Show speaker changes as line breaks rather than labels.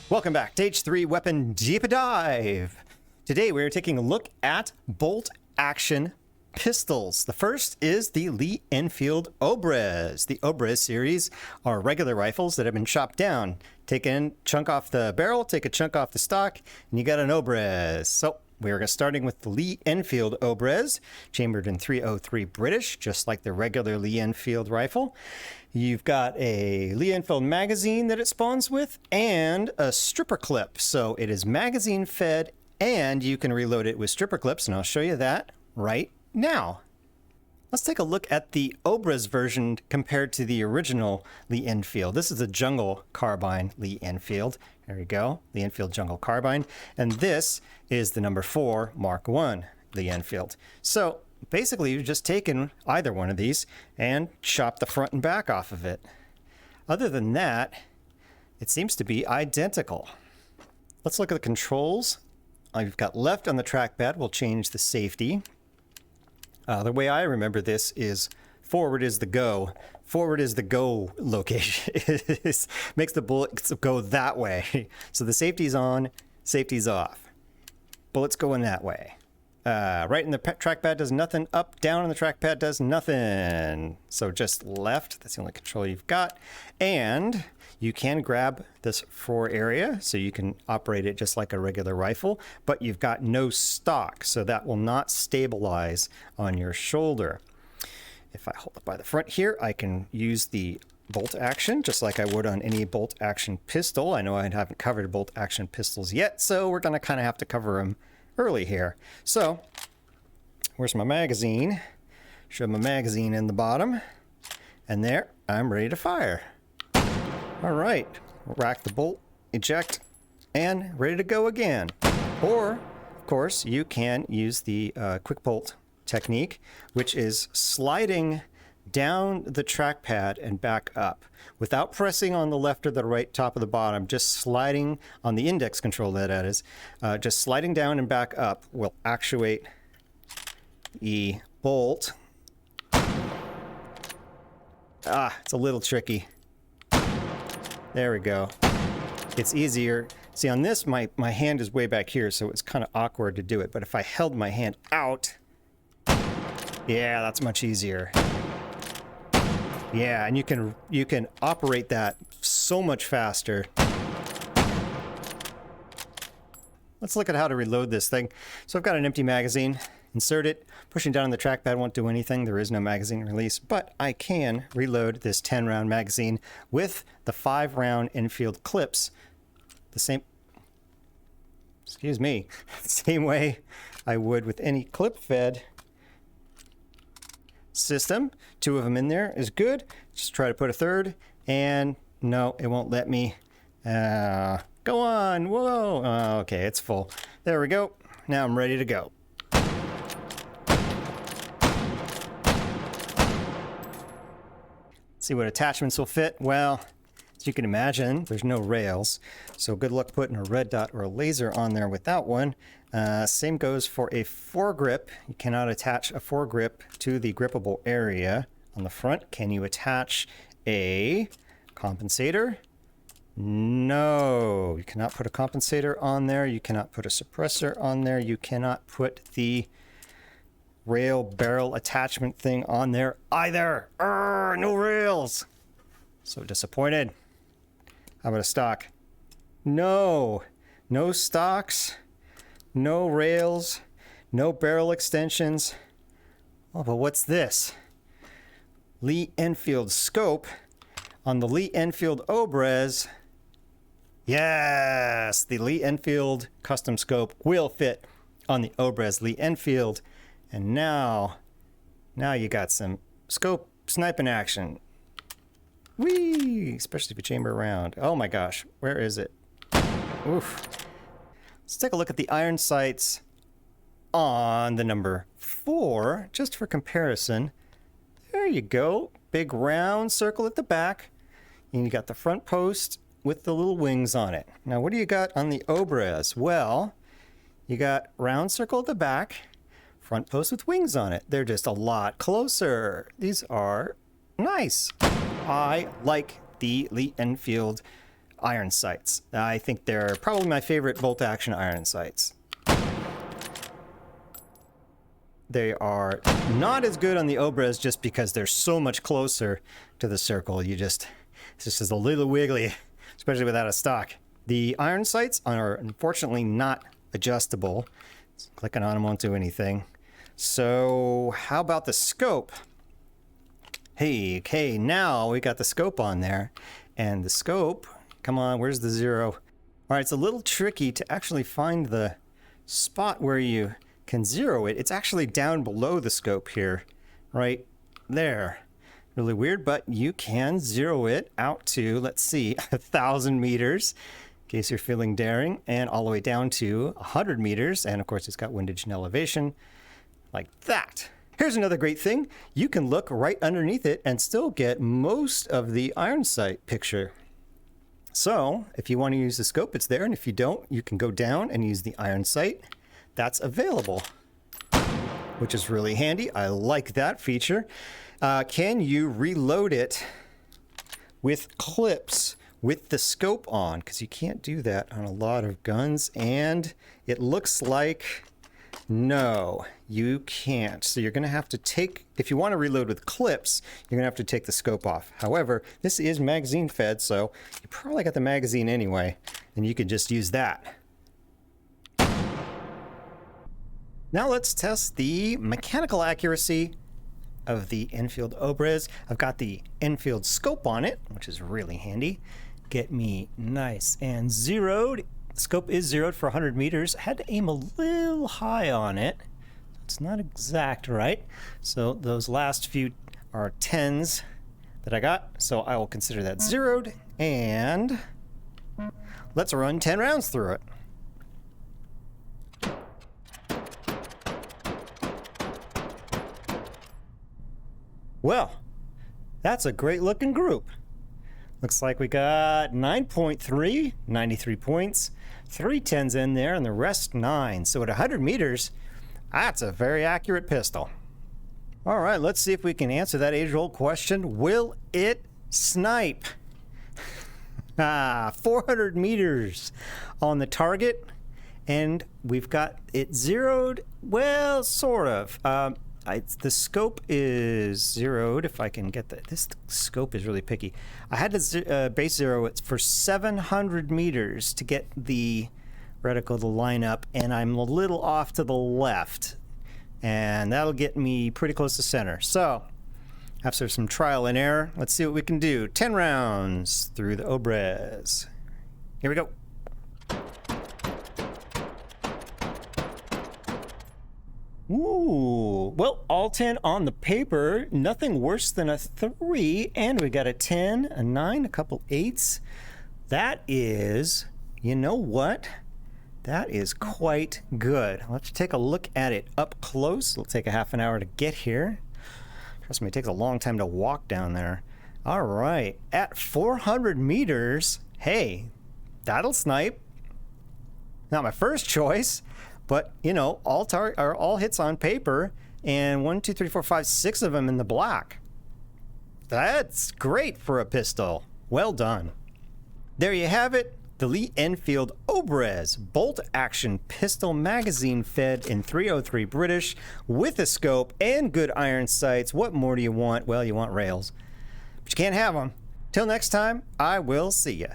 Welcome back to H3 Weapon Deep Dive. Today we are taking a look at bolt action pistols. The first is the Lee-Enfield Obrez. The Obrez series are regular rifles that have been chopped down. Take a chunk off the barrel, take a chunk off the stock, and you got an Obrez. So we're starting with the Lee-Enfield Obrez, chambered in .303 British, just like the regular Lee-Enfield rifle. You've got a Lee-Enfield magazine that it spawns with, and a stripper clip. So it is magazine fed, and you can reload it with stripper clips, and I'll show you that right now. Let's take a look at the Obrez version compared to the original Lee-Enfield. This is a jungle carbine Lee-Enfield. There we go, Lee-Enfield jungle carbine. And this is the number 4 Mark I Lee-Enfield. So basically you've just taken either one of these and chopped the front and back off of it. Other than that, it seems to be identical. Let's look at the controls. You've got left on the trackpad. We'll change the safety. The way I remember this is forward is the go. Forward is the go location. It makes the bullets go that way. So the safety's on, safety's off. Bullets going that way. Right in the trackpad does nothing. Up, down on the trackpad does nothing. So just left, that's the only control you've got. And you can grab this 4 area, so you can operate it just like a regular rifle, but you've got no stock, so that will not stabilize on your shoulder. If I hold it by the front here, I can use the bolt action, just like I would on any bolt action pistol. I know I haven't covered bolt action pistols yet, so we're gonna kind of have to cover them early here. So, where's my magazine? Show my magazine in the bottom, and there, I'm ready to fire. All right, rack the bolt, eject, and ready to go again. Or, of course, you can use the quick bolt technique, which is sliding down the trackpad and back up without pressing on the left or the right top of the bottom, just sliding on the index control, that is, just sliding down and back up will actuate the bolt. It's a little tricky. There we go. It's easier. See, on this, my hand is way back here, so it's kind of awkward to do it. But if I held my hand out, yeah, that's much easier. Yeah, and you can operate that so much faster. Let's look at how to reload this thing. So I've got an empty magazine. Insert it. Pushing down on the trackpad won't do anything. There is no magazine release, but I can reload this 10-round magazine with the 5-round Enfield clips. The same, excuse me, same way I would with any clip-fed system. 2 of them in there is good. Just try to put a 3rd, and no, it won't let me. Go on. Whoa. Okay, it's full. There we go. Now I'm ready to go. See what attachments will fit. Well, as you can imagine, there's no rails, so good luck putting a red dot or a laser on there without one. Same goes for a foregrip. You cannot attach a foregrip to the grippable area on the front. Can you attach a compensator? No, you cannot put a compensator on there. You cannot put a suppressor on there. You cannot put the rail barrel attachment thing on there either. No rails. So disappointed. How about a stock? No stocks, no rails, no barrel extensions. Oh, but what's this? Lee-Enfield scope on the Lee-Enfield Obrez. Yes, the Lee-Enfield custom scope will fit on the Obrez Lee-Enfield. And now you got some scope sniping action. Whee! Especially if you chamber around. Oh my gosh, where is it? Oof. Let's take a look at the iron sights on the number 4, just for comparison. There you go. Big round circle at the back. And you got the front post with the little wings on it. Now, what do you got on the Obrez? Well, you got round circle at the back, front post with wings on it. They're just a lot closer. These are nice. I like the Lee-Enfield iron sights. I think they're probably my favorite bolt action iron sights. They are not as good on the Obrez just because they're so much closer to the circle. It's just a little wiggly, especially without a stock. The iron sights are unfortunately not adjustable. Clicking on them won't do anything. So how about the scope? Hey, okay, now we got the scope on there. And the scope, come on, where's the 0? All right, it's a little tricky to actually find the spot where you can 0 it. It's actually down below the scope here, right there. Really weird, but you can 0 it out to, let's see, 1,000 meters, in case you're feeling daring, and all the way down to 100 meters. And of course, it's got windage and elevation like that. Here's another great thing. You can look right underneath it and still get most of the iron sight picture. So if you want to use the scope, it's there. And if you don't, you can go down and use the iron sight. That's available, which is really handy. I like that feature. Can you reload it with clips with the scope on? Because you can't do that on a lot of guns. And it looks like no, you can't. So you're going to have to take, if you want to reload with clips, you're going to have to take the scope off. However, this is magazine fed, so you probably got the magazine anyway, and you can just use that. Now let's test the mechanical accuracy of the Lee-Enfield Obrez. I've got the Enfield scope on it, which is really handy. Get me nice and zeroed. The scope is zeroed for 100 meters. I had to aim a little high on it. It's not exact right. So those last few are 10s that I got. So I will consider that zeroed. And let's run 10 rounds through it. Well, that's a great looking group. Looks like we got 9.3, 93 points, 3 10s in there, and the rest 9. So at 100 meters, that's a very accurate pistol. All right, let's see if we can answer that age-old question. Will it snipe? 400 meters on the target, and we've got it zeroed. Well, sort of. The scope is zeroed, if I can get that. This scope is really picky. I had to base zero it for 700 meters to get the reticle to line up, and I'm a little off to the left. And that'll get me pretty close to center. So, after some trial and error, let's see what we can do. 10 rounds through the Obrez. Here we go. Ooh, well, all 10 on the paper, nothing worse than a 3, and we got a 10, a 9, a couple 8s. That is, you know what? That is quite good. Let's take a look at it up close. It'll take a half an hour to get here. Trust me, it takes a long time to walk down there. All right, at 400 meters, hey, that'll snipe. Not my first choice. But, you know, all hits on paper, and 1, 2, 3, 4, 5, 6 of them in the black. That's great for a pistol. Well done. There you have it. The Lee-Enfield Obrez bolt action pistol, magazine fed in 303 British with a scope and good iron sights. What more do you want? Well, you want rails, but you can't have them. Till next time, I will see ya.